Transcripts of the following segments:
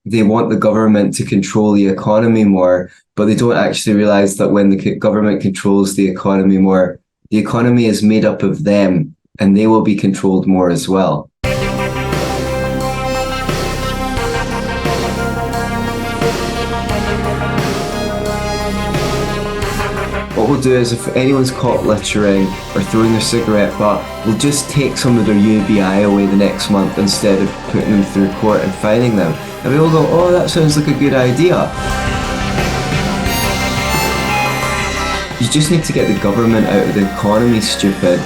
they want the government to control the economy more, but they don't actually realize that when the government controls the economy more, the economy is made up of them and they will be controlled more as well. What we'll do is, if anyone's caught littering or throwing their cigarette butt, we'll just take some of their UBI away the next month instead of putting them through court and fining them. And we all go, oh, that sounds like a good idea. You just need to get the government out of the economy, stupid.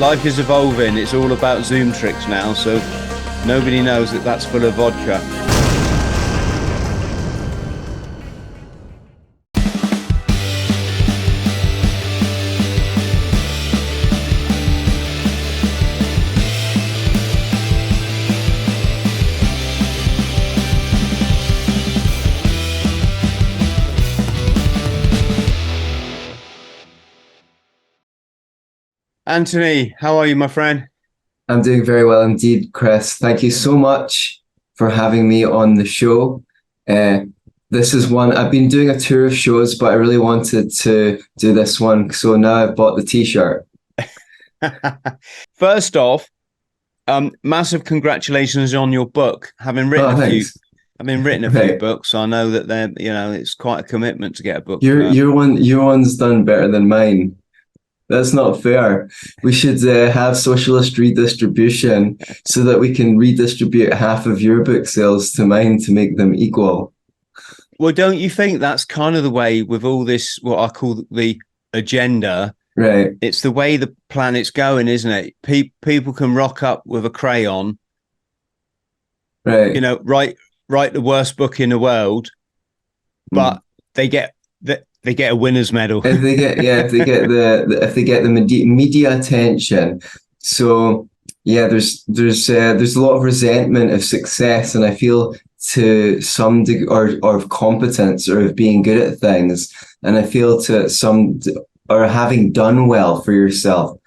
Life is evolving. It's all about Zoom tricks now, so nobody knows that that's full of vodka. Antony, how are you, my friend? I'm doing very well indeed, Chris. Thank you so much for having me on the show. This is one, I've been doing a tour of shows, but I really wanted to do this one. So now I've bought the t-shirt. First off, massive congratulations on your book. Having written a few books, so I know that it's quite a commitment to get a book. Your one's done better than mine. That's not fair. We should have socialist redistribution so that we can redistribute half of your book sales to mine to make them equal. Well, don't you think that's kind of the way with all this, what I call the agenda? Right. It's the way the planet's going, isn't it? People can rock up with a crayon, right? Write the worst book in the world, but they get a winner's medal. If they get the media attention. So yeah, there's a lot of resentment of success, and I feel to some degree, or of competence, or of being good at things, and I feel to some, or having done well for yourself.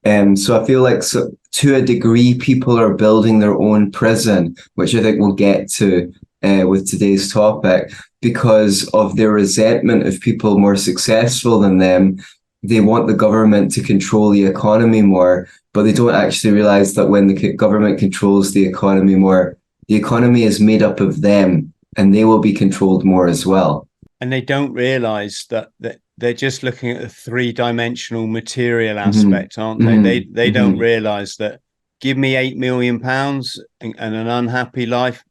So I feel like, so to a degree, people are building their own prison, which I think we'll get to with today's topic. Because of their resentment of people more successful than them, they want the government to control the economy more, but they don't actually realize that when the government controls the economy more, the economy is made up of them and they will be controlled more as well. And they don't realize that they're just looking at the three-dimensional material aspect, aren't they? They don't realize that give me £8 million and an unhappy life.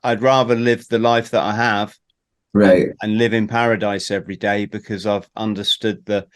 I'd rather live the life that I have, right, and live in paradise every day, because I've understood the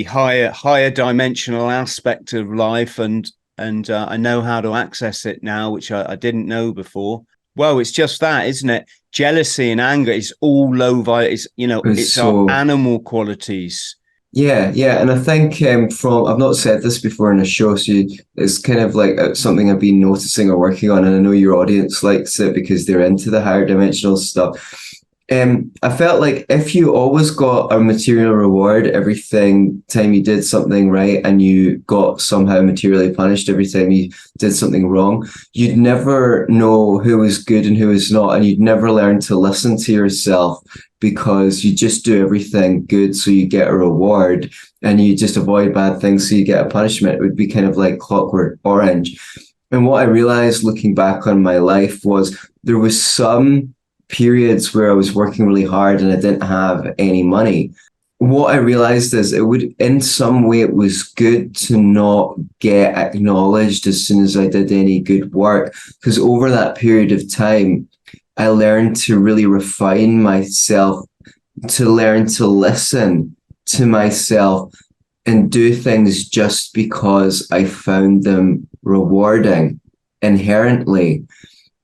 higher dimensional aspect of life, and I know how to access it now, which I didn't know before. Well, it's just that, isn't it? Jealousy and anger is all it's our animal qualities. Yeah, and I think I've not said this before in a show, so it's kind of like something I've been noticing or working on, and I know your audience likes it because they're into the higher dimensional stuff. I felt like if you always got a material reward every time you did something right, and you got somehow materially punished every time you did something wrong, you'd never know who was good and who was not, and you'd never learn to listen to yourself, because you just do everything good so you get a reward, and you just avoid bad things so you get a punishment. It would be kind of like Clockwork Orange. And what I realized looking back on my life was there was some periods where I was working really hard and I didn't have any money. What I realized is in some way it was good to not get acknowledged as soon as I did any good work, because over that period of time, I learned to really refine myself, to learn to listen to myself and do things just because I found them rewarding inherently.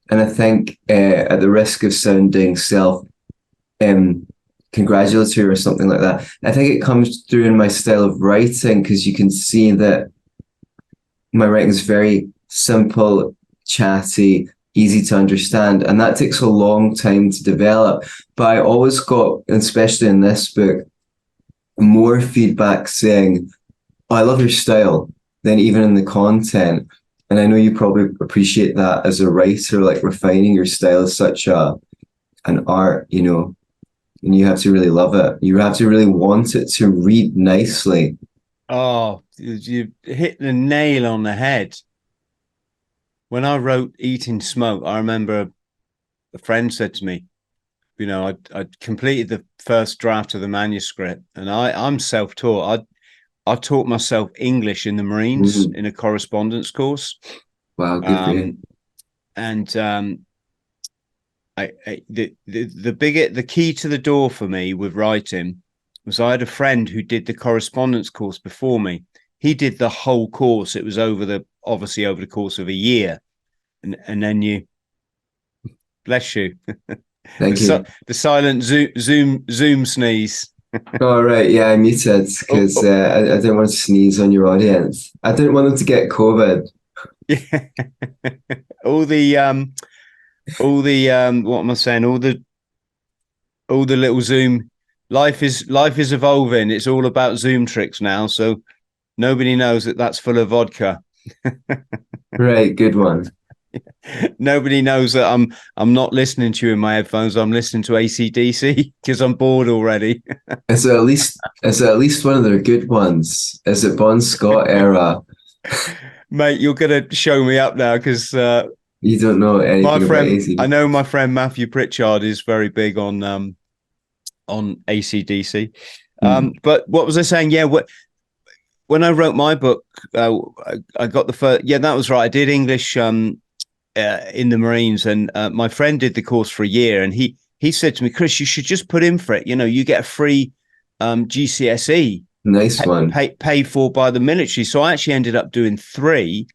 And I think at the risk of sounding congratulatory or something like that, I think it comes through in my style of writing, because you can see that my writing is very simple, chatty, easy to understand, and that takes a long time to develop. But I always got, especially in this book, more feedback saying, oh, I love your style, than even in the content. And I know you probably appreciate that as a writer, like refining your style is such an art, you know, and you have to really love it. You have to really want it to read nicely. Oh, you hit the nail on the head. When I wrote Eating Smoke, I remember a friend said to me, you know, I'd completed the first draft of the manuscript, and I'm self-taught. I taught myself English in the Marines Mm. in a correspondence course. Wow, good for you. And the key to the door for me with writing was I had a friend who did the correspondence course before me. He did the whole course. It was obviously over the course of a year, and then you, bless you, Thank you. the silent zoom sneeze. All right, yeah, I muted Oh, because oh, I didn't want to sneeze on your audience. I didn't want them to get COVID. yeah. all the what am I saying? All the little Zoom. Life is evolving. It's all about Zoom tricks now. So nobody knows that that's full of vodka. Right, good one. Nobody knows that I'm not listening to you in my headphones. I'm listening to AC/DC because I'm bored already. Is it at least one of their good ones? Is it Bon Scott era? Mate, you're gonna show me up now because You don't know anything about I AC. know my friend Matthew Pritchard is very big on AC/DC. Hmm. But what was I saying? Yeah, when I wrote my book, I got the first. Yeah, that was right. I did English in the Marines, and my friend did the course for a year, and he said to me, Chris, you should just put in for it. You know, you get a free GCSE Nice one. paid for by the military. So I actually ended up doing 3,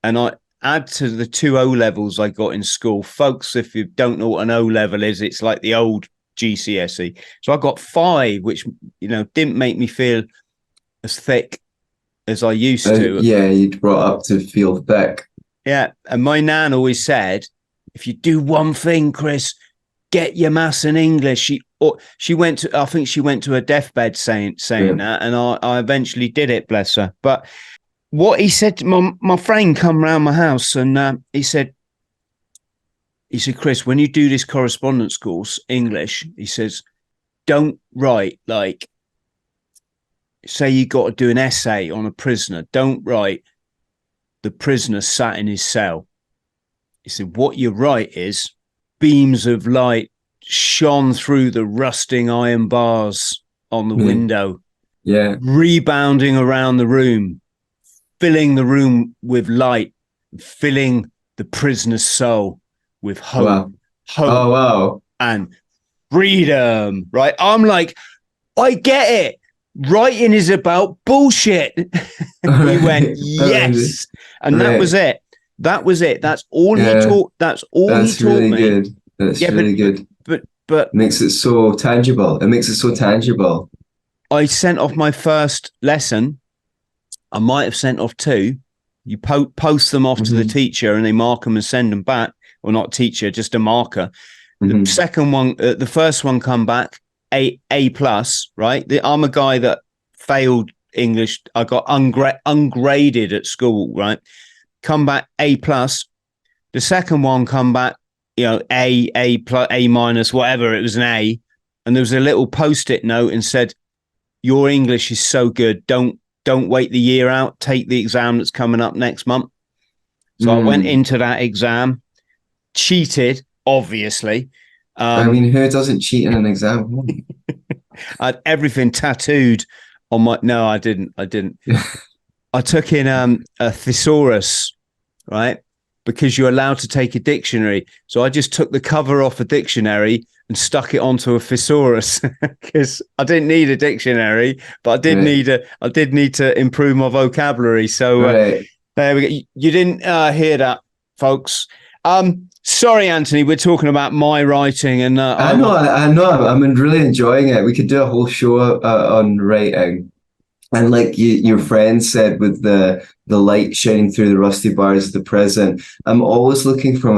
and I add to the 2 O levels I got in school. Folks, if you don't know what an O level is, it's like the old GCSE. So I got 5, which, you know, didn't make me feel as thick as I used to. Yeah, you'd brought up to feel thick. Yeah. And my nan always said, if you do one thing, Chris, get your maths and English. I think she went to her deathbed saying Yeah. that. And I eventually did it, bless her. But what he said, my friend come round my house and he said, Chris, when you do this correspondence course, English, he says, don't write like, say you got to do an essay on a prisoner. Don't write the prisoner sat in his cell. He said, what you write is beams of light shone through the rusting iron bars on the window, rebounding around the room, filling the room with light, filling the prisoner's soul with hope, Wow. Oh, wow. and freedom. Right? I'm like, I get it. Writing is about bullshit. He went, yes. And that was it. That was it. That's all he taught. That's all he taught really me. Good. That's really good. But makes it so tangible. It makes it so tangible. I sent off my first lesson. I might have sent off 2. You post them off to the teacher and they mark them and send them back. Well, not teacher, just a marker. The second one, the first one come back A plus, right? I'm a guy that failed English. I got ungraded at school, right? Come back A plus. The second one come back, you know, A plus, A minus, whatever. It was an A, and there was a little post-it note and said, "Your English is so good. Don't wait the year out. Take the exam that's coming up next month." So I went into that exam, cheated, obviously. I mean, who doesn't cheat in an exam? I had everything tattooed on my. No, I didn't. I took in a thesaurus, right? Because you're allowed to take a dictionary. So I just took the cover off a dictionary and stuck it onto a thesaurus because I didn't need a dictionary, but I did need to improve my vocabulary. So there we go. You didn't hear that, folks. Sorry, Anthony, we're talking about my writing, and I know. I'm really enjoying it. We could do a whole show on writing, and like your friend said, with the light shining through the rusty bars of the present. I'm always looking for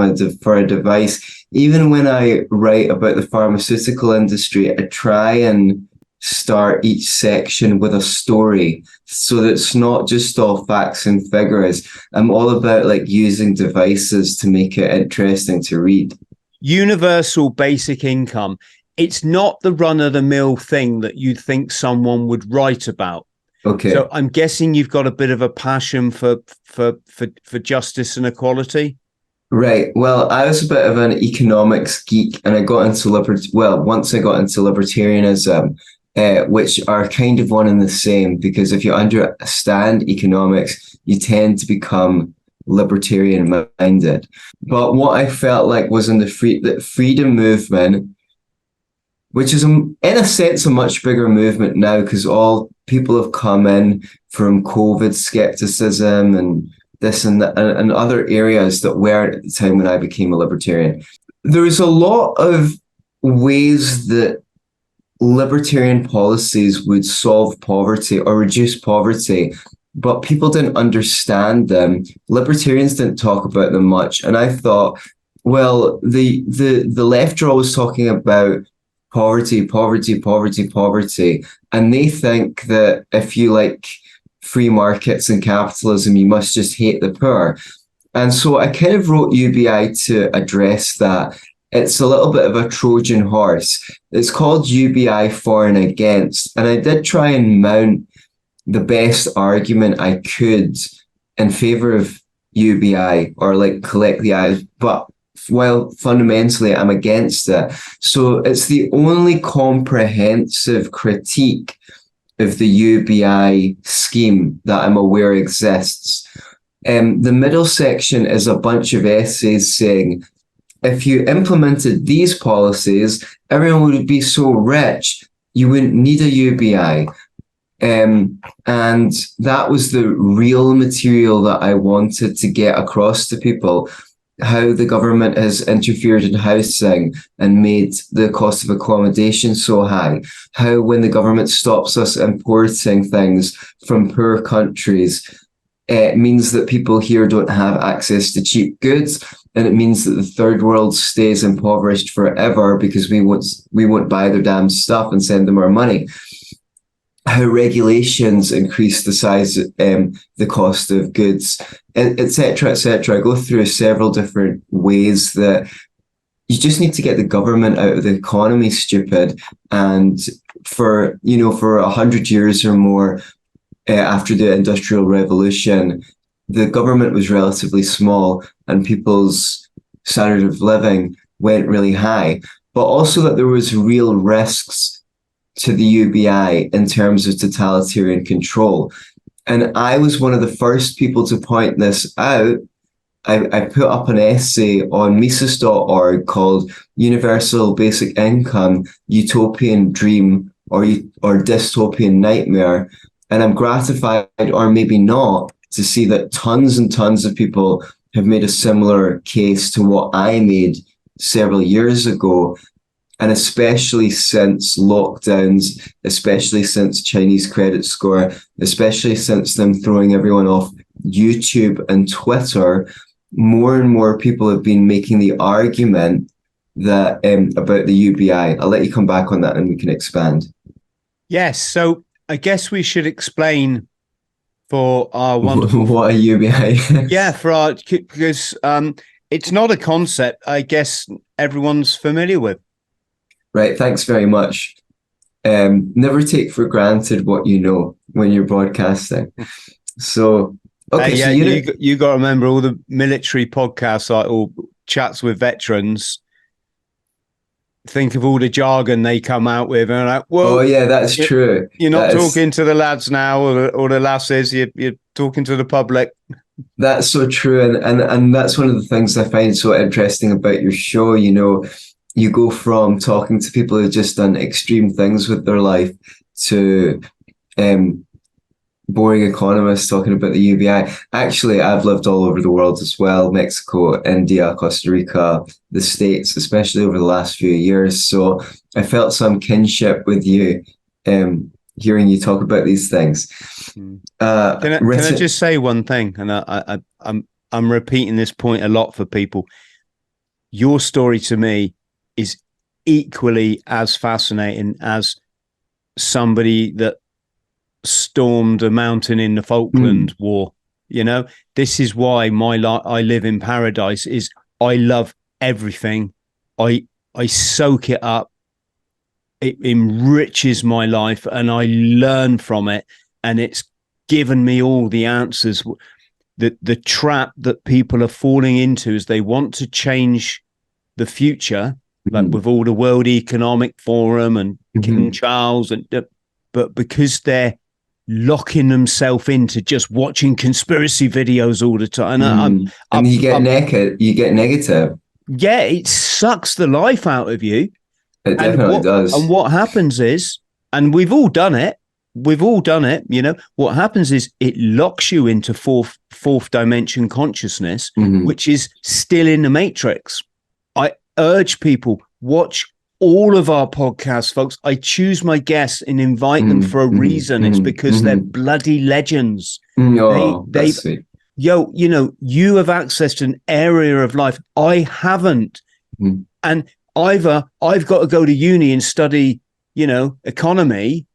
a device. Even when I write about the pharmaceutical industry, I try and start each section with a story so that it's not just all facts and figures. I'm all about like using devices to make it interesting to read. Universal basic income. It's not the run-of-the-mill thing that you'd think someone would write about. Okay. So I'm guessing you've got a bit of a passion for justice and equality. Right. Well, I was a bit of an economics geek, and I got into once I got into libertarianism, which are kind of one and the same, because if you understand economics, you tend to become libertarian minded. But what I felt like was in the freedom movement, which is in a sense a much bigger movement now, because all people have come in from COVID skepticism and this and that, and other areas that weren't at the time when I became a libertarian. There's a lot of ways that libertarian policies would solve poverty or reduce poverty, but people didn't understand them. Libertarians didn't talk about them much. And I thought, well, the left are always talking about poverty, poverty, poverty, poverty. And they think that if you like free markets and capitalism, you must just hate the poor. And so I kind of wrote UBI to address that. It's a little bit of a Trojan horse. It's called UBI for and against. And I did try and mount the best argument I could in favor of UBI, or like collect the eyes, but while fundamentally I'm against it. So it's the only comprehensive critique of the UBI scheme that I'm aware exists. The middle section is a bunch of essays saying, if you implemented these policies, everyone would be so rich, you wouldn't need a UBI. And that was the real material that I wanted to get across to people. How the government has interfered in housing and made the cost of accommodation so high. How when the government stops us importing things from poor countries, it means that people here don't have access to cheap goods, and it means that the third world stays impoverished forever because we won't buy their damn stuff and send them our money. How regulations increase the size, the cost of goods, etc., etc. I go through several different ways that you just need to get the government out of the economy, stupid. And for 100 years or more after the Industrial Revolution, the government was relatively small and people's standard of living went really high, but also that there was real risks to the UBI in terms of totalitarian control. And I was one of the first people to point this out. I put up an essay on Mises.org called Universal Basic Income, Utopian Dream or Dystopian Nightmare. And I'm gratified, or maybe not, to see that tons and tons of people have made a similar case to what I made several years ago. And especially since lockdowns, especially since Chinese credit score, especially since them throwing everyone off YouTube and Twitter, more and more people have been making the argument that about the UBI. I'll let you come back on that and we can expand. Yes. So I guess we should explain for our wonderful what a UBI is. Yeah, because it's not a concept I guess everyone's familiar with. Right, thanks very much. Never take for granted what you know when you're broadcasting. So, okay, yeah, so you got to remember all the military podcasts, like all chats with veterans. Think of all the jargon they come out with, and like, well, oh yeah, that's true. You're not talking to the lads now, or the lasses. You're talking to the public. That's so true, and that's one of the things I find so interesting about your show. You know, you go from talking to people who've just done extreme things with their life to boring economists talking about the UBI. Actually, I've lived all over the world as well: Mexico, India, Costa Rica, the States, especially over the last few years. So I felt some kinship with you, hearing you talk about these things. Can I just say one thing? And I'm repeating this point a lot for people. Your story to me is equally as fascinating as somebody that stormed a mountain in the Falkland War. You know, this is why I live in paradise. Is I love everything. I soak it up. It enriches my life, and I learn from it. And it's given me all the answers. The trap that people are falling into is they want to change the future, like with all the World Economic Forum and King Charles, but because they're locking themselves into just watching conspiracy videos all the time, and you get negative. Yeah, it sucks the life out of you. It definitely does. And what happens is, and we've all done it. You know, what happens is it locks you into fourth dimension consciousness, which is still in the matrix. I urge people, watch all of our podcasts, folks. I choose my guests and invite them for a reason. It's because they're bloody legends. That's sweet. You know, you have accessed an area of life I haven't. And either I've got to go to uni and study, you know, economy,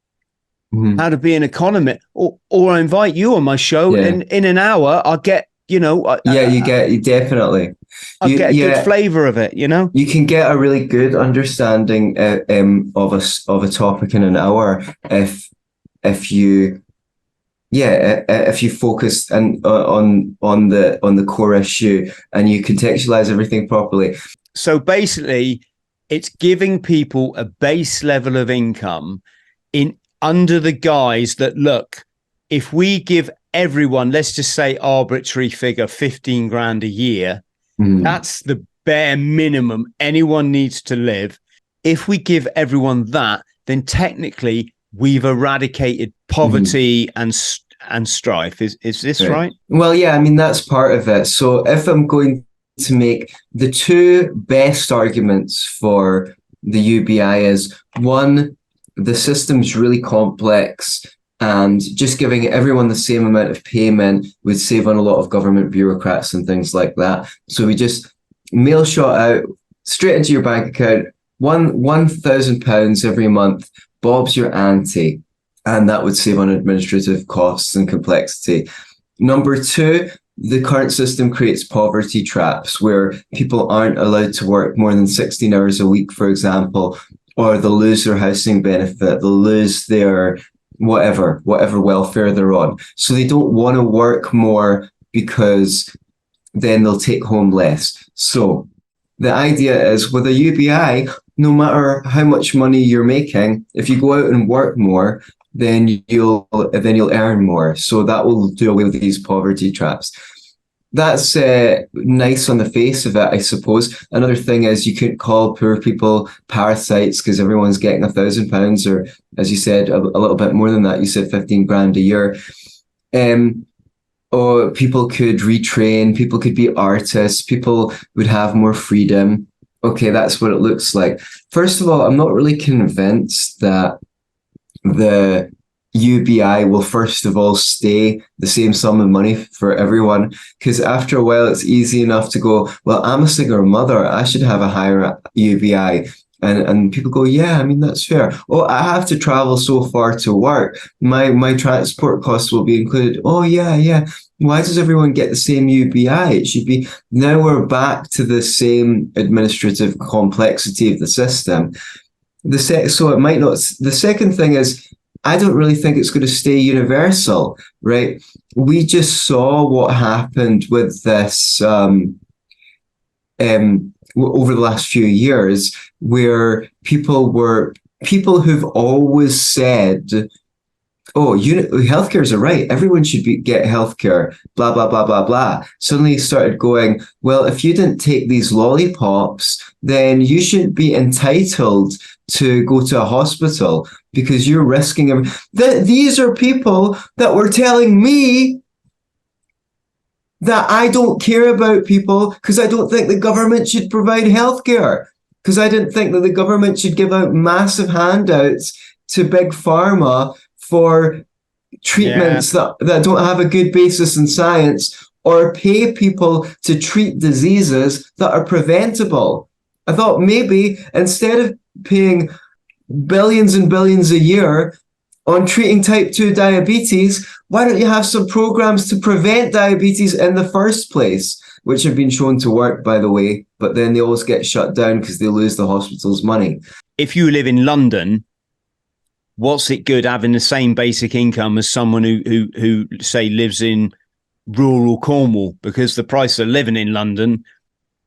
how to be an economist, or I invite you on my show, and in an hour I'll get, you know, you definitely. I'll get a good flavor of it, you know. You can get a really good understanding of a topic in an hour if you focus and on the core issue and you contextualize everything properly. So basically, it's giving people a base level of income in under the guise that, look, if we give everyone, let's just say arbitrary figure, 15 grand a year, that's the bare minimum anyone needs to live. If we give everyone that, then technically we've eradicated poverty and strife. Is this right? Well, yeah, I mean, that's part of it. So if I'm going to make the two best arguments for the UBI is, one, the system's really complex, and just giving everyone the same amount of payment would save on a lot of government bureaucrats and things like that. So we just mail shot out straight into your bank account, £1,000 every month, Bob's your ante, and that would save on administrative costs and complexity. Number two, the current system creates poverty traps where people aren't allowed to work more than 16 hours a week, for example, or they'll lose their housing benefit, they'll lose their whatever welfare they're on. So they don't want to work more because then they'll take home less. So the idea is with a UBI, no matter how much money you're making, if you go out and work more, then you'll earn more. So that will do away with these poverty traps. That's nice on the face of it, I suppose. Another thing is you couldn't call poor people parasites because everyone's getting £1,000, or as you said, a little bit more than that. You said 15 grand a year. Or people could retrain, people could be artists, people would have more freedom. Okay, that's what it looks like. First of all, I'm not really convinced that the UBI will first of all stay the same sum of money for everyone, because after a while it's easy enough to go, well, I'm a single mother, I should have a higher UBI, and people go, yeah, I mean, that's fair. Oh, I have to travel so far to work, my transport costs will be included. Oh yeah, why does everyone get the same UBI? It should be, now we're back to the same administrative complexity of the system. So it might not. The second thing is, I don't really think it's going to stay universal, right? We just saw what happened with this over the last few years, where people who've always said, oh, healthcare is a right, everyone should get healthcare, blah, blah, blah, blah, blah, suddenly started going, well, if you didn't take these lollipops, then you shouldn't be entitled to go to a hospital because you're risking these are people that were telling me that I don't care about people because I don't think the government should provide healthcare, because I didn't think that the government should give out massive handouts to big pharma for treatments that don't have a good basis in science, or pay people to treat diseases that are preventable. I thought maybe instead of paying billions and billions a year on treating type 2 diabetes. Why don't you have some programs to prevent diabetes in the first place, which have been shown to work, by the way, but then they always get shut down because they lose the hospital's money. If you live in London, what's it good having the same basic income as someone who say lives in rural Cornwall, because the price of living in London.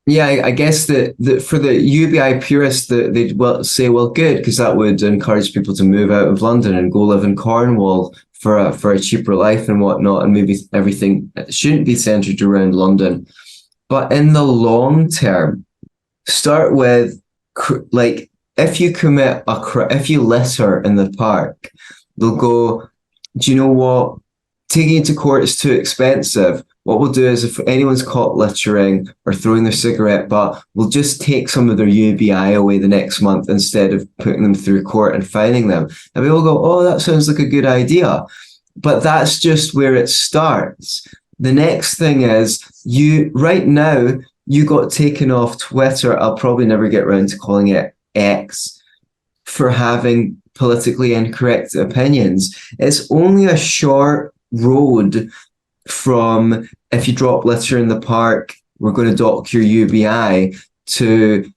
Yeah, I guess that for the UBI purists, they'd say, well, good, because that would encourage people to move out of London and go live in Cornwall for a cheaper life and whatnot, and maybe everything shouldn't be centered around London. But in the long term, start with, like, if you if you litter in the park, they'll go, do you know what? Taking you to court is too expensive. What we'll do is, if anyone's caught littering or throwing their cigarette butt, we'll just take some of their UBI away the next month instead of putting them through court and fining them. And we all go, oh, that sounds like a good idea. But that's just where it starts. The next thing is, right now, you got taken off Twitter. I'll probably never get around to calling it X, for having politically incorrect opinions. It's only a short road from, if you drop litter in the park, we're going to dock your UBI, to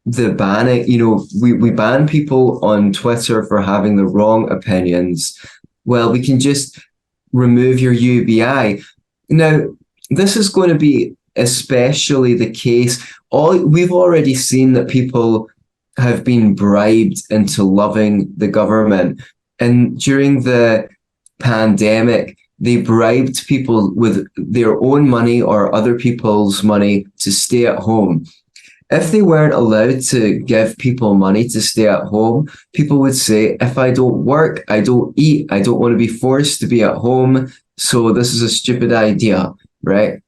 the banning. We ban people on Twitter for having the wrong opinions. Well, we can just remove your UBI. Now, this is going to be especially the case. We've already seen that people have been bribed into loving the government. And during the pandemic, they bribed people with their own money or other people's money to stay at home. If they weren't allowed to give people money to stay at home, people would say, if I don't work, I don't eat, I don't want to be forced to be at home, so this is a stupid idea, right?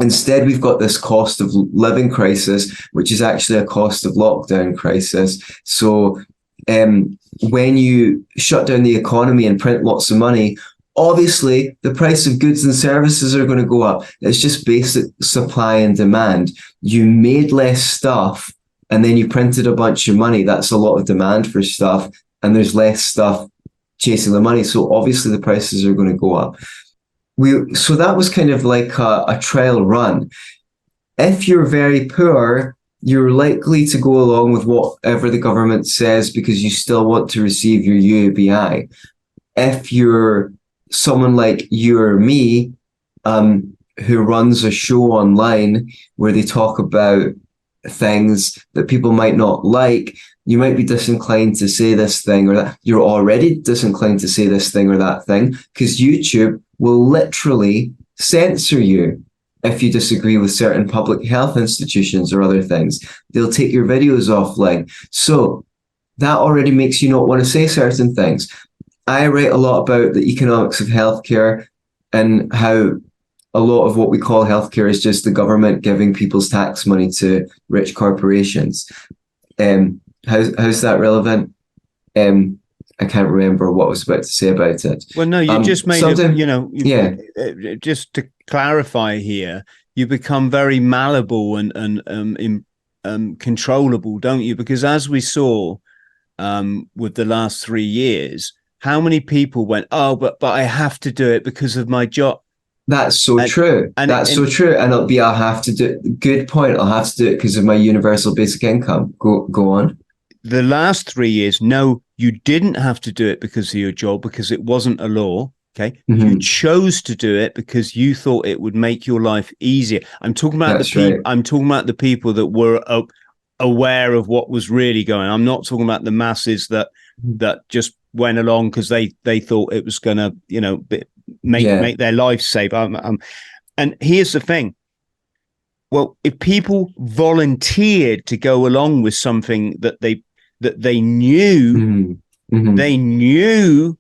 Instead, we've got this cost of living crisis, which is actually a cost of lockdown crisis. So when you shut down the economy and print lots of money, obviously the price of goods and services are going to go up. It's just basic supply and demand. You made less stuff and then you printed a bunch of money. that's a lot of demand for stuff, and there's less stuff chasing the money. So obviously the prices are going to go up. So that was kind of like a trial run. If you're very poor, you're likely to go along with whatever the government says because you still want to receive your UBI. If you're someone like you or me, who runs a show online where they talk about things that people might not like, you might be disinclined to say this thing or that. You're already disinclined to say this thing or that thing because YouTube will literally censor you if you disagree with certain public health institutions or other things. They'll take your videos offline. So that already makes you not want to say certain things. I write a lot about the economics of healthcare and how a lot of what we call healthcare is just the government giving people's tax money to rich corporations. How's that relevant? I can't remember what I was about to say about it. Well, no, you just made it, just to clarify here, you become very malleable and controllable, don't you? Because as we saw with the last 3 years, how many people went, oh, but I have to do it because of my job. That's so true. That's so true. And I'll have to do it. Good point. I'll have to do it because of my universal basic income. Go on. The last 3 years, no, you didn't have to do it because of your job, because it wasn't a law. Okay. Mm-hmm. You chose to do it because you thought it would make your life easier. I'm talking about I'm talking about the people that were aware of what was really going on. I'm not talking about the masses that just went along because they thought it was going to, make their life safe. And here's the thing. Well, if people volunteered to go along with something that they knew, mm-hmm. they knew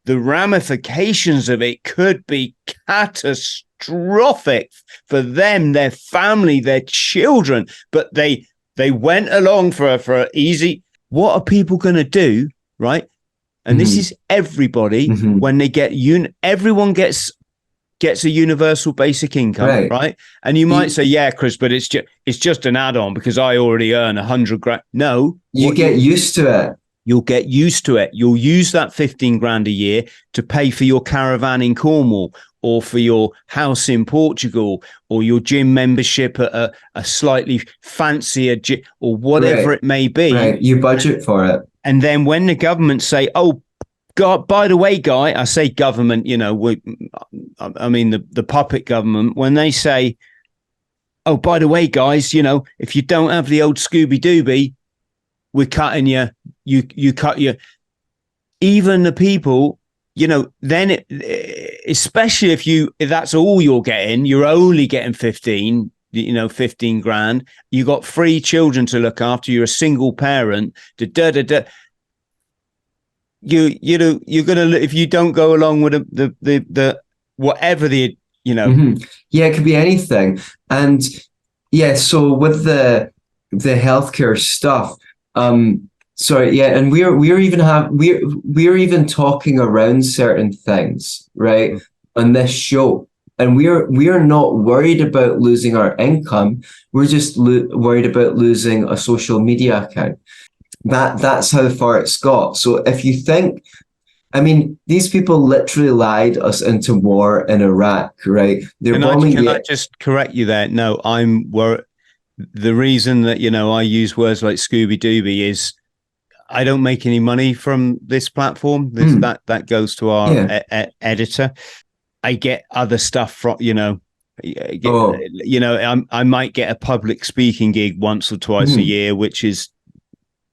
the ramifications of it could be catastrophic for them, their family, their children, but they went along for easy. What are people going to do, right? And this is everybody. When they get everyone gets a universal basic income, right? And you might say, yeah, Chris, but it's just an add-on because I already earn 100 grand. No, you get used to it. You'll get used to it. You'll use that 15 grand a year to pay for your caravan in Cornwall, or for your house in Portugal, or your gym membership at a slightly fancier gym, or whatever it may be. Right. You budget for it. And then when the government say, oh, God, by the way, Guy, I say government, I mean the puppet government, when they say, oh, by the way, guys, if you don't have the old Scooby-Dooby, we're cutting you cut your, even the people, then especially if that's all you're getting, you're only getting 15 grand, you got 3 children to look after, you're a single parent, you're gonna, if you don't go along with the whatever the Yeah, it could be anything. And so with the healthcare stuff, and we're even talking around certain things, right, on this show. And we're not worried about losing our income. We're just worried about losing a social media account. That's how far it's got. So if you think, I mean, these people literally lied us into war in Iraq, right? Can I just correct you there? No, the reason that, I use words like Scooby-Dooby is I don't make any money from this platform. That goes to our editor. I get other stuff from, I might get a public speaking gig once or twice a year, which is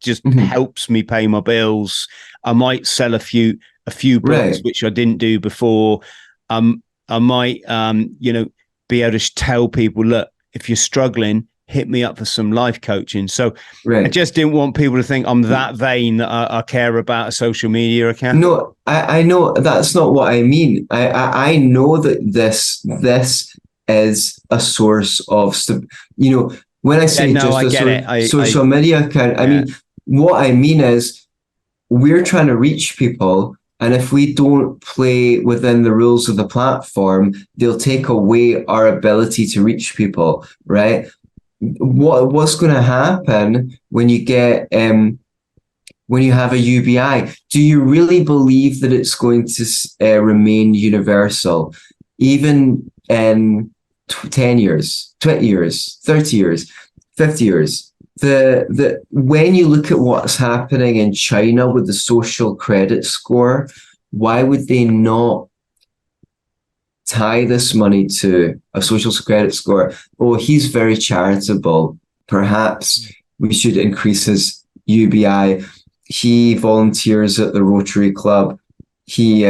just helps me pay my bills. I might sell a few books, which I didn't do before. I might, be able to tell people, look, if you're struggling, hit me up for some life coaching. So I just didn't want people to think I'm that vain that I care about a social media account. No, I know that's not what I mean. I know that this is a source of, when I say social media account, I mean, what I mean is we're trying to reach people. And if we don't play within the rules of the platform, they'll take away our ability to reach people, right? What's going to happen when you get when you have a UBI? Do you really believe that it's going to remain universal, even in 10 years, 20 years, 30 years, 50 years? When you look at what's happening in China with the social credit score, why would they not tie this money to a social credit score? Oh, he's very charitable. Perhaps we should increase his UBI. He volunteers at the Rotary Club. He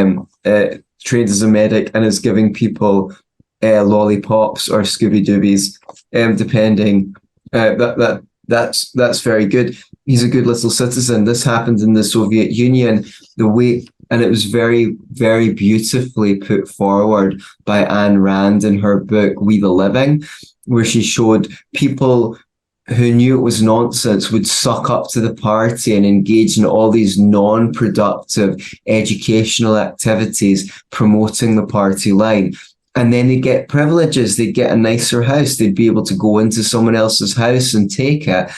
trains as a medic and is giving people lollipops or Scooby-Doobies, depending. That's very good. He's a good little citizen. This happened in the Soviet Union, and it was very, very beautifully put forward by Ayn Rand in her book, We the Living, where she showed people who knew it was nonsense would suck up to the party and engage in all these non-productive educational activities promoting the party line. And then they get privileges, they'd get a nicer house, they'd be able to go into someone else's house and take it.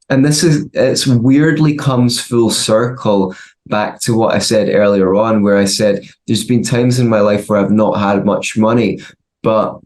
And it's weirdly comes full circle back to what I said earlier on, where I said, there's been times in my life where I've not had much money, but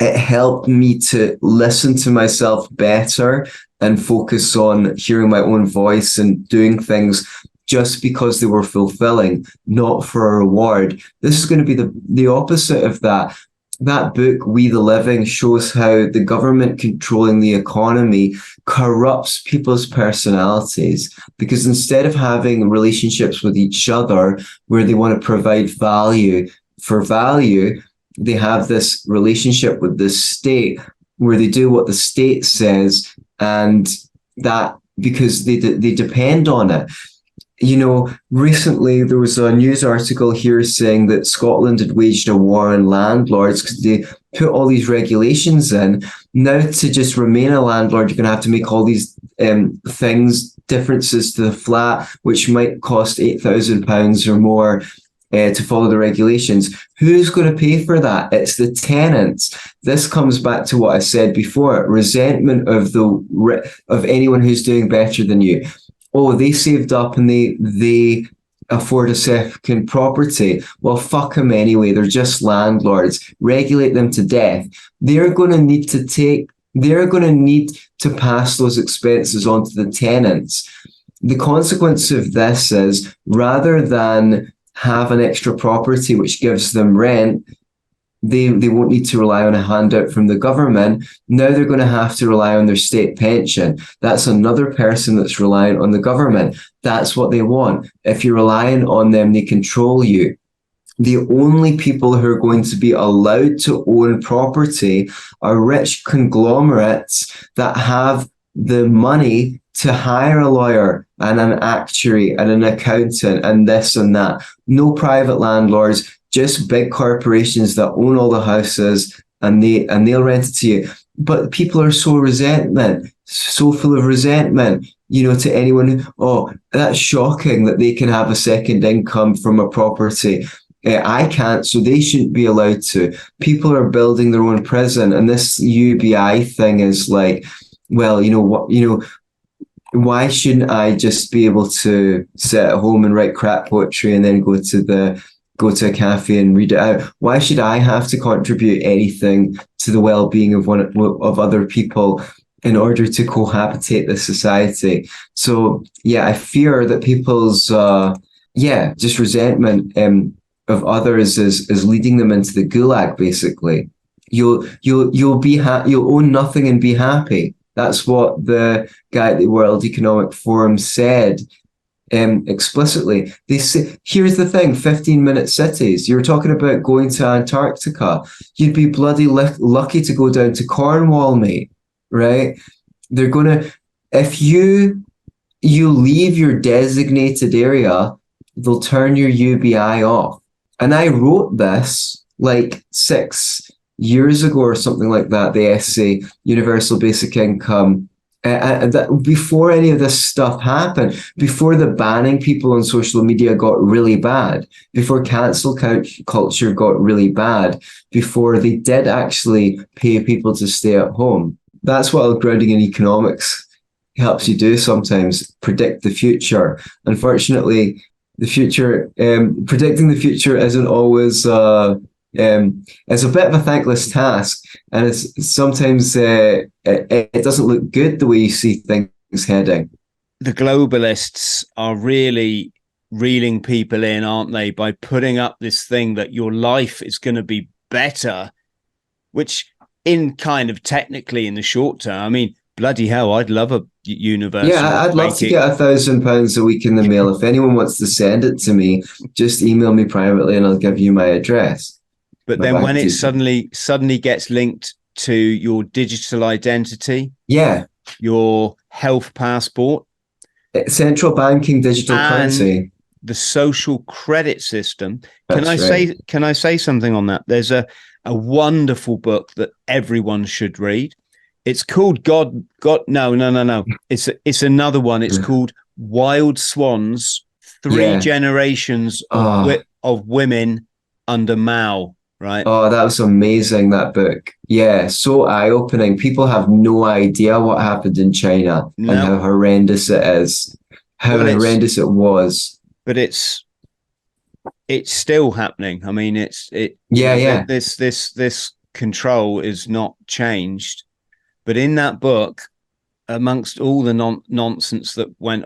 it helped me to listen to myself better and focus on hearing my own voice and doing things just because they were fulfilling, not for a reward. This is going to be the opposite of that. That book, We the Living, shows how the government controlling the economy corrupts people's personalities, because instead of having relationships with each other where they want to provide value for value, they have this relationship with the state where they do what the state says, and that because they depend on it. Recently there was a news article here saying that Scotland had waged a war on landlords because they put all these regulations in. Now, to just remain a landlord, you're going to have to make all these differences to the flat, which might cost £8,000 or more to follow the regulations. Who's going to pay for that? It's the tenants. This comes back to what I said before: resentment of anyone who's doing better than you. oh, they saved up and they afford a second property. Well, fuck them anyway. They're just landlords. Regulate them to death. They're going to need to take. They're going to need to pass those expenses on to the tenants. The consequence of this is, rather than have an extra property which gives them rent, they won't need to rely on a handout from the government. Now they're going to have to rely on their state pension. That's another person that's reliant on the government. That's what they want. If you're relying on them, they control you. The only people who are going to be allowed to own property are rich conglomerates that have the money to hire a lawyer and an actuary and an accountant and this and that. No private landlords, just big corporations that own all the houses, and they'll rent it to you. But people are so full of resentment, to anyone. Oh, that's shocking that they can have a second income from a property. I can't, so they shouldn't be allowed to. People are building their own prison, and this UBI thing is like, well, why shouldn't I just be able to sit at home and write crap poetry and then go to a cafe and read it out? Why should I have to contribute anything to the well-being of other people in order to cohabitate this society? So yeah, I fear that people's just resentment of others is leading them into the gulag. Basically, you'll own nothing and be happy. That's what the guy at the World Economic Forum said explicitly. They say, here's the thing: 15-minute cities. You were talking about going to Antarctica. You'd be bloody lucky to go down to Cornwall, mate. Right? They're gonna, if you leave your designated area, they'll turn your UBI off. And I wrote this like 6 years ago or something like that, the essay, Universal Basic Income, that before any of this stuff happened, before the banning people on social media got really bad, before cancel culture got really bad, before they did actually pay people to stay at home. That's what grounding in economics helps you do sometimes, predict the future. Unfortunately, predicting the future isn't always it's a bit of a thankless task, and it's sometimes it doesn't look good the way you see things heading. The globalists are really reeling people in, aren't they, by putting up this thing that your life is going to be better, which in kind of technically in the short term, I mean, bloody hell, I'd love a universal. Yeah, I'd love to get £1,000 a week in the mail. If anyone wants to send it to me, just email me privately and I'll give you my address. But then when it suddenly gets linked to your digital identity, your health passport, central banking digital currency, the social credit system. Can I say something on that? There's a wonderful book that everyone should read. It's called No. It's another one. It's called Wild Swans: Three Generations of Women Under Mao. Right. Oh, that was amazing, that book. Yeah, so eye-opening. People have no idea what happened in China and how horrendous it is, horrendous it was. But it's still happening. I mean, this control is not changed. But in that book, amongst all the nonsense that went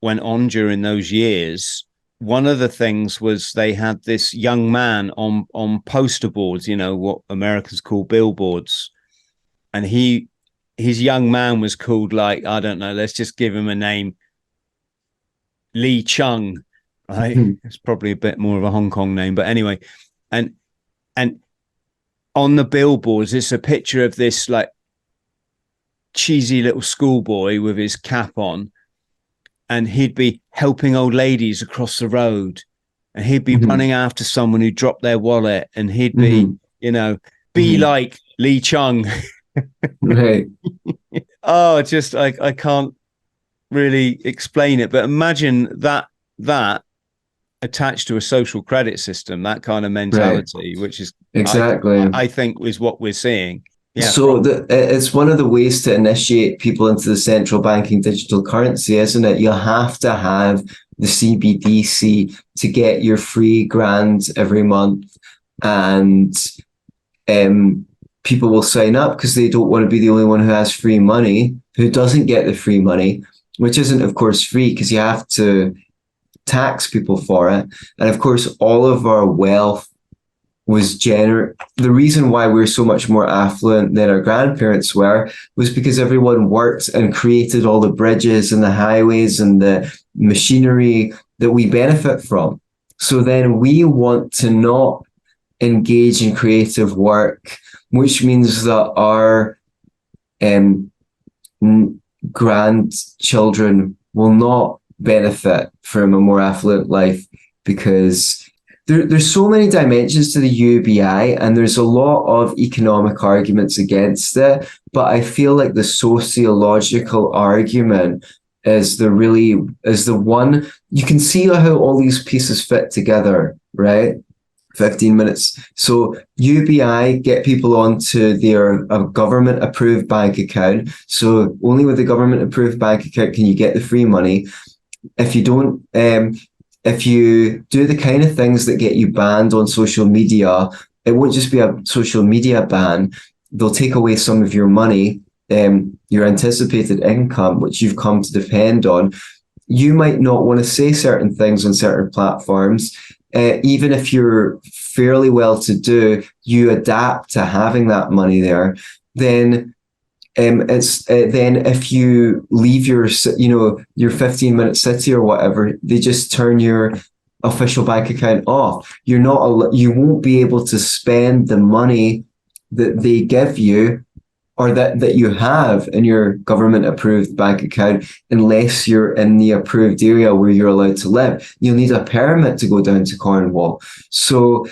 on during those years, one of the things was they had this young man on poster boards, what Americans call billboards. And his young man was called, like, I don't know, let's just give him a name, Lee Chung, right? It's probably a bit more of a Hong Kong name, but anyway. And on the billboards, it's a picture of this like cheesy little schoolboy with his cap on. And he'd be helping old ladies across the road, and he'd be running after someone who dropped their wallet, and he'd be, be like Lee Chung. Right. Oh, just I can't really explain it, but imagine that attached to a social credit system, that kind of mentality, which is exactly, I think is what we're seeing. Yeah, So it's one of the ways to initiate people into the central banking digital currency, isn't it? You have to have the CBDC to get your free grand every month, and people will sign up because they don't want to be the only one who has free money, who doesn't get the free money, which isn't, of course, free because you have to tax people for it. And of course, all of our wealth was the reason why we're so much more affluent than our grandparents were was because everyone worked and created all the bridges and the highways and the machinery that we benefit from. So then we want to not engage in creative work, which means that our grandchildren will not benefit from a more affluent life, because there's so many dimensions to the UBI, and there's a lot of economic arguments against it. But I feel like the sociological argument is the one you can see how all these pieces fit together, right? 15 minutes. So UBI get people onto their government approved bank account. So only with the government approved bank account can you get the free money. If you don't, if you do the kind of things that get you banned on social media, it won't just be a social media ban. They'll take away some of your money, your anticipated income, which you've come to depend on. You might not want to say certain things on certain platforms. Even if you're fairly well-to-do, you adapt to having that money there. Then then if you leave your 15-minute city or whatever, they just turn your official bank account off. You won't be able to spend the money that they give you, or that you have in your government approved bank account, unless you're in the approved area where you're allowed to live. You'll need a permit to go down to Cornwall. So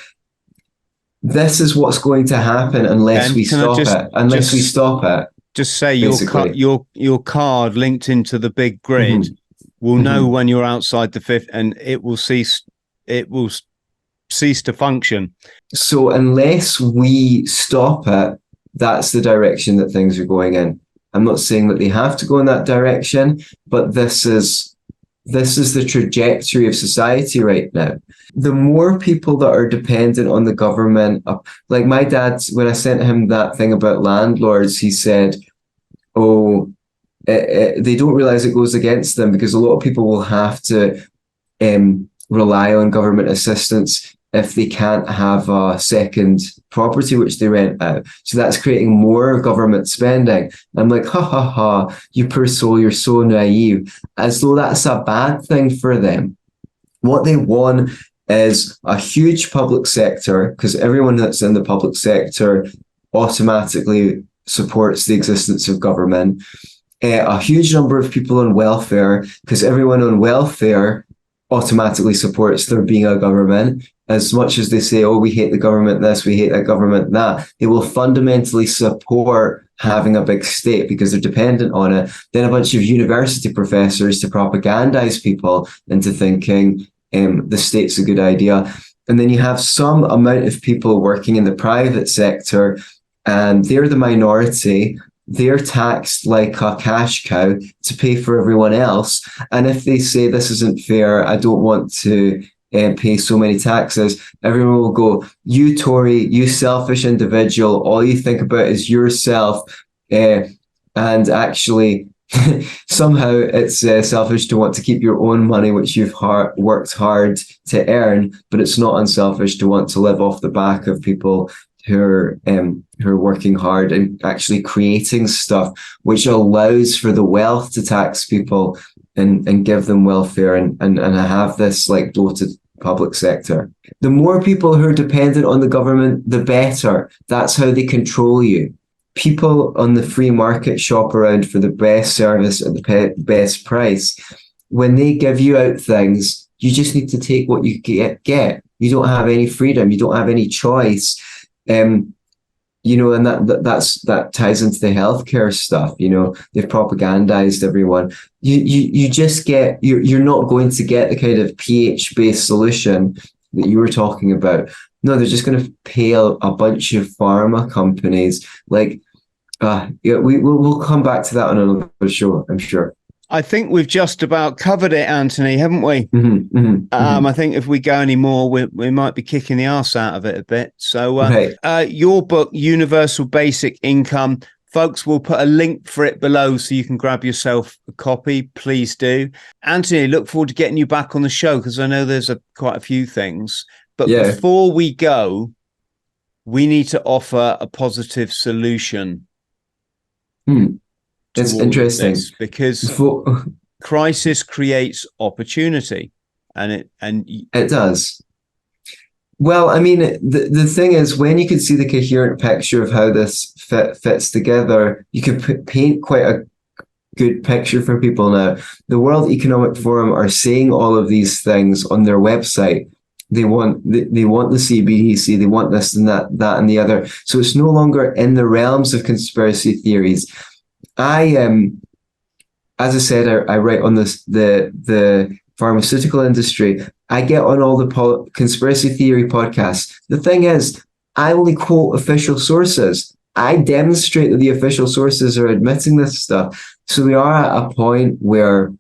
this is what's going to happen unless we stop it. Just say your card linked into the big grid will know when you're outside the fifth, and it will cease to function. So unless we stop it, that's the direction that things are going in. I'm not saying that they have to go in that direction, but this is the trajectory of society right now. The more people that are dependent on the government, like my dad, when I sent him that thing about landlords, he said, oh, they don't realize it goes against them, because a lot of people will have to rely on government assistance if they can't have a second property which they rent out. So that's creating more government spending. I'm like, ha ha ha, you poor soul, you're so naive. As though that's a bad thing for them. What they want is a huge public sector, because everyone that's in the public sector automatically supports the existence of government. A huge number of people on welfare, because everyone on welfare automatically supports there being a government. As much as they say, oh, we hate the government this, we hate that government that, they will fundamentally support having a big state because they're dependent on it. Then a bunch of university professors to propagandize people into thinking the state's a good idea. And then you have some amount of people working in the private sector, and they're the minority. They're taxed like a cash cow to pay for everyone else. And if they say this isn't fair, I don't want to pay so many taxes, everyone will go, you Tory, you selfish individual, all you think about is yourself. And actually, somehow it's selfish to want to keep your own money, which you've worked hard to earn, but it's not unselfish to want to live off the back of people who are working hard and actually creating stuff which allows for the wealth to tax people and give them welfare and have this like bloated public sector. The more people who are dependent on the government, the better. That's how they control you. People on the free market shop around for the best service at the best price. When they give you out things, you just need to take what you get. You don't have any freedom. You don't have any choice. And that ties into the healthcare stuff. They've propagandized everyone. You just get, you're not going to get the kind of pH-based solution that you were talking about. No, they're just going to pay a bunch of pharma companies. Like Yeah, we'll come back to that on another show, I'm sure. I think we've just about covered it, Anthony, haven't we? I think if we go any more, we might be kicking the arse out of it a bit. So, Right. your book, Universal Basic Income, folks, we'll put a link for it below so you can grab yourself a copy. Please do. Anthony, look forward to getting you back on the show because I know there's quite a few things. But Yeah. before we go, we need to offer a positive solution to It's all of interesting. this because crisis creates opportunity, and it does. Well, I mean, the thing is, when you can see the coherent picture of how this fits together, you can paint quite a good picture for people now. The World Economic Forum are saying all of these things on their website. They want the CBDC, they want this and that and the other. So it's no longer in the realms of conspiracy theories. As I said, I write on the pharmaceutical industry. I get on all the conspiracy theory podcasts. The thing is, I only quote official sources. I demonstrate that the official sources are admitting this stuff. So we are at a point where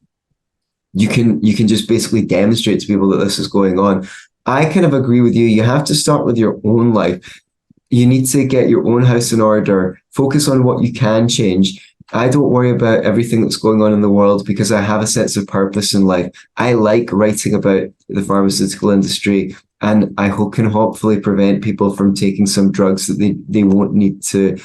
you can just basically demonstrate to people that this is going on. I kind of agree with you. You have to start with your own life. You need to get your own house in order. Focus on what you can change. I don't worry about everything that's going on in the world because I have a sense of purpose in life. I like writing about the pharmaceutical industry, and I can hopefully prevent people from taking some drugs that they won't need to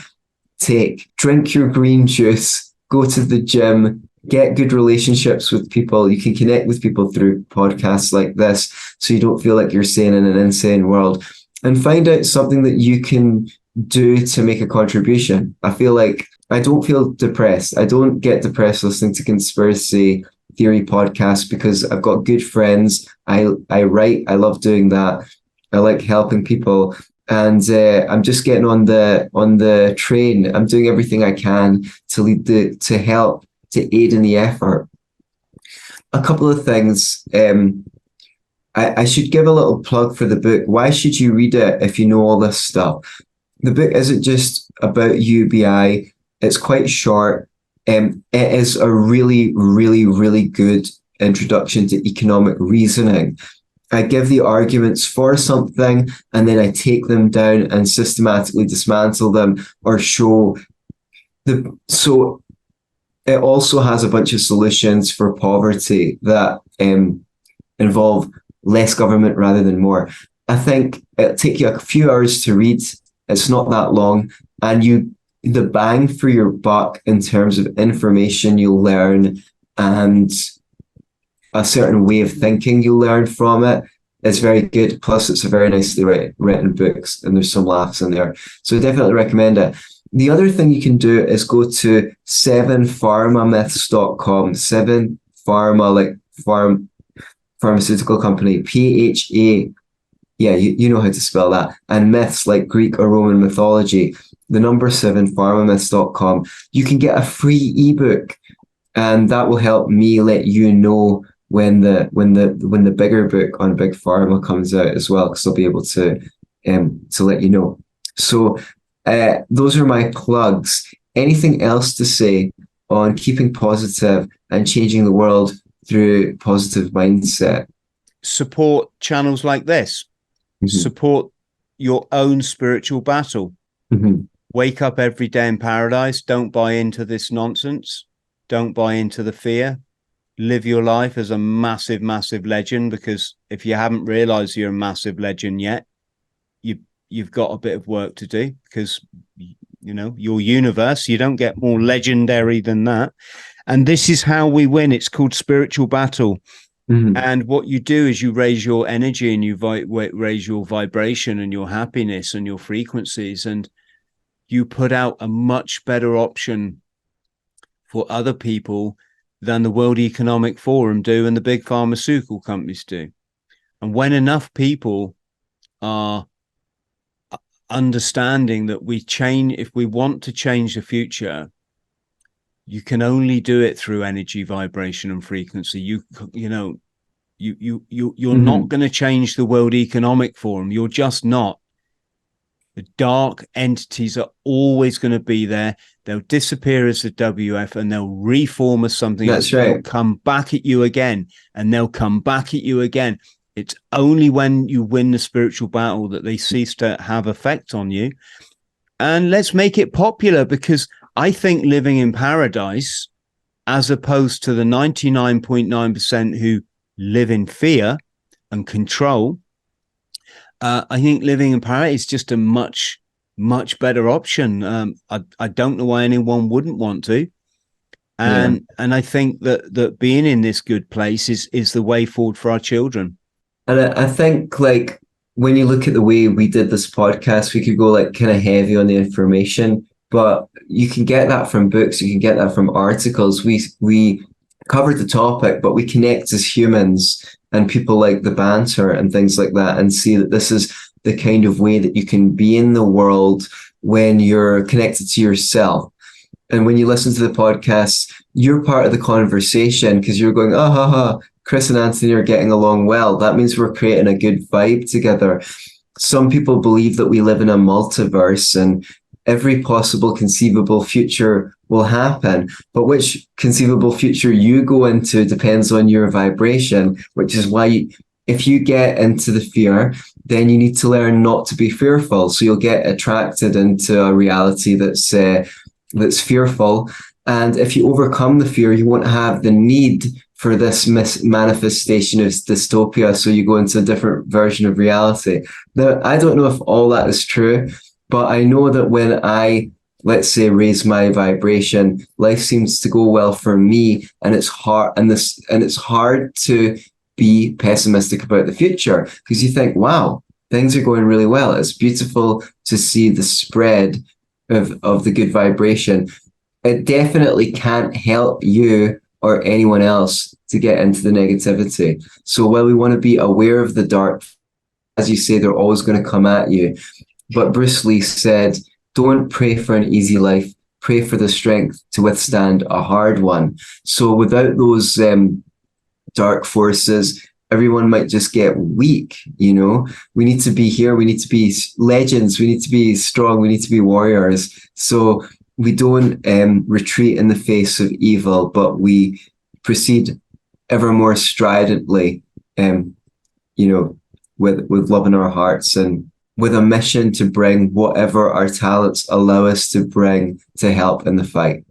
take. Drink your green juice, go to the gym, get good relationships with people. You can connect with people through podcasts like this so you don't feel like you're sane in an insane world, and find out something that you can do to make a contribution. I feel like I don't feel depressed. I don't get depressed listening to conspiracy theory podcasts because I've got good friends. I write. I love doing that. I like helping people, and I'm just getting on the train. I'm doing everything I can to help to aid in the effort. A couple of things. I should give a little plug for the book. Why should you read it if you know all this stuff? The book isn't just about UBI. It's quite short. It is a really, really, really good introduction to economic reasoning. I give the arguments for something and then I take them down and systematically dismantle them or show the. So it also has a bunch of solutions for poverty that involve less government rather than more. I think it'll take you a few hours to read. It's not that long, and the bang for your buck in terms of information you'll learn and a certain way of thinking you'll learn from it is very good. Plus, it's a very nicely written book, and there's some laughs in there. So I definitely recommend it. The other thing you can do is go to 7pharmamyths.com. 7pharma, like pharmaceutical company, PHA. Yeah, you know how to spell that. And myths like Greek or Roman mythology. The number 7pharmamyths.com. You can get a free ebook, and that will help me let you know when the bigger book on Big Pharma comes out as well, because I'll be able to let you know. So those are my plugs. Anything else to say on keeping positive and changing the world through positive mindset? Support channels like this. Support your own spiritual battle. Wake up every day in paradise. Don't buy into this nonsense. Don't buy into the fear. Live your life as a massive, massive legend, because if you haven't realized you're a massive legend yet, you've got a bit of work to do, because your universe, you don't get more legendary than that. And this is how we win. It's called spiritual battle. And what you do is you raise your energy and you raise your vibration and your happiness and your frequencies, and you put out a much better option for other people than the World Economic Forum do and the big pharmaceutical companies do. And when enough people are understanding that if we want to change the future, you can only do it through energy, vibration, and frequency. You're not going to change the World Economic Forum. You're just not. The dark entities are always going to be there. They'll disappear as the WF and they'll reform as something else. That's right. They'll come back at you again, and they'll come back at you again. It's only when you win the spiritual battle that they cease to have effect on you. And let's make it popular, because I think living in paradise, as opposed to the 99.9% who live in fear and control, I think living in paradise is just a much, much better option. I don't know why anyone wouldn't want to. And I think that being in this good place is the way forward for our children. And I think, like, when you look at the way we did this podcast, we could go like kind of heavy on the information, but you can get that from books, you can get that from articles. We covered the topic, but we connect as humans, and people like the banter and things like that, and see that this is the kind of way that you can be in the world when you're connected to yourself. And when you listen to the podcast, you're part of the conversation, because you're going, oh, ha, ha, Chris and Antony are getting along well. That means we're creating a good vibe together. Some people believe that we live in a multiverse and every possible conceivable future will happen. But which conceivable future you go into depends on your vibration, which is why if you get into the fear, then you need to learn not to be fearful. So you'll get attracted into a reality that's fearful. And if you overcome the fear, you won't have the need for this manifestation of dystopia. So you go into a different version of reality. Now, I don't know if all that is true, but I know that when I, let's say, raise my vibration, life seems to go well for me, and it's hard, and it's hard to be pessimistic about the future, because you think, wow, things are going really well. It's beautiful to see the spread of the good vibration. It definitely can't help you or anyone else to get into the negativity. So while we want to be aware of the dark, as you say, they're always going to come at you. But Bruce Lee said, don't pray for an easy life, pray for the strength to withstand a hard one. So without those dark forces, everyone might just get weak, you know? We need to be here, we need to be legends, we need to be strong, we need to be warriors. So we don't retreat in the face of evil, but we proceed ever more stridently, with love in our hearts and with a mission to bring whatever our talents allow us to bring to help in the fight.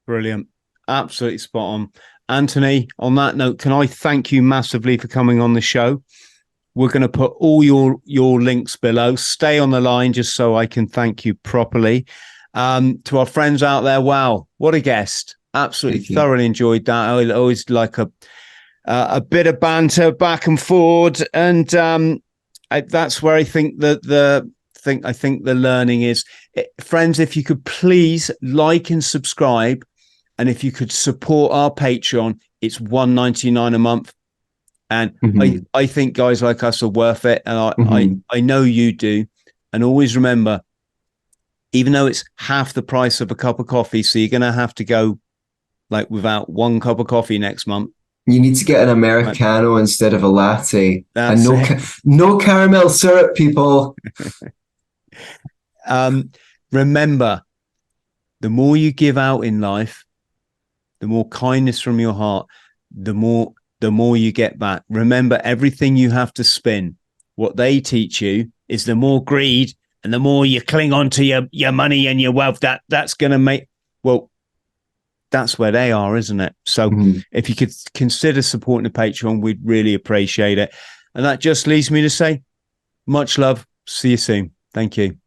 Brilliant. Absolutely spot on. Antony, on that note, can I thank you massively for coming on the show? We're going to put all your links below. Stay on the line just so I can thank you properly. To our friends out there, wow, what a guest. Absolutely thoroughly enjoyed that. I always like a bit of banter back and forward. And that's where I think the learning is. Friends, if you could please like and subscribe, and if you could support our Patreon, it's $1.99 a month. And I think guys like us are worth it. And I know you do. And always remember, even though it's half the price of a cup of coffee, so you're going to have to go like without one cup of coffee next month. You need to get an Americano instead of a latte. That's and no caramel syrup, people. Remember, the more you give out in life, the more kindness from your heart, the more you get back. Remember, everything you have to spin. What they teach you is the more greed and the more you cling on to your money and your wealth, that's going to make, well, that's where they are, isn't it? So if you could consider supporting the Patreon, we'd really appreciate it. And that just leaves me to say, much love. See you soon. Thank you.